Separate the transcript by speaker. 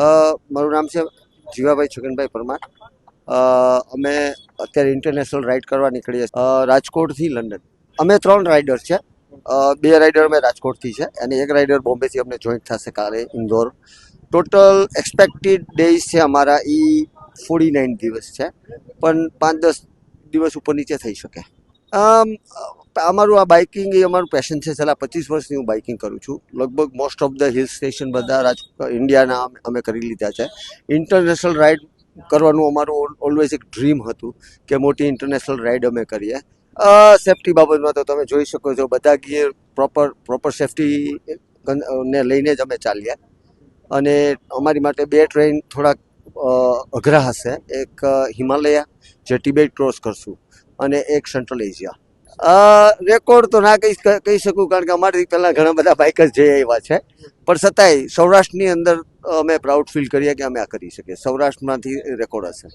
Speaker 1: મારું નામ છે જીવાભાઈ છગનભાઈ પરમાર. અમે અત્યારે ઇન્ટરનેશનલ રાઇડ કરવા નીકળીએ રાજકોટથી લંડન. અમે 3 રાઇડર છે. 2 રાઇડર અમે રાજકોટથી છે અને 1 રાઇડર બોમ્બેથી અમને જોઈન્ટ થશે કાલે ઇન્દોર. ટોટલ એક્સપેક્ટેડ ડેઝ છે અમારા 49 દિવસ છે, પણ 5-10 દિવસ ઉપર નીચે થઈ શકે. અમારું આ બાઇકિંગ એ અમારું પેશન છે. છેલ્લા 25 વર્ષથી હું બાઇકિંગ કરું છું. લગભગ most of the hill station બધા ઇન્ડિયાના અમે કરી લીધા છે. ઇન્ટરનેશનલ રાઇડ કરવાનું અમારું ઓલવેઝ એક ડ્રીમ હતું કે મોટી ઇન્ટરનેશનલ રાઇડ અમે કરીએ. સેફટી બાબતમાં તો તમે જોઈ શકો છો, બધા ગિયર પ્રોપર સેફટી ને લઈને જ અમે ચાલીએ. અને અમારી માટે 2 ટ્રેન થોડાક અઘરા હશે. એક હિમાલયા જે ટિબેટ ક્રોસ કરશું અને એક સેન્ટ્રલ એશિયા. રેકોર્ડ તો ના કહી શકું, કારણ કે અમારી પહેલાં ઘણા બધા બાઇકર્સ જઈ આવ્યા છે, પણ છતાંય સૌરાષ્ટ્રની અંદર અમે પ્રાઉડ ફીલ કરીએ કે અમે આ કરી શકીએ. સૌરાષ્ટ્રમાંથી રેકોર્ડ હશે.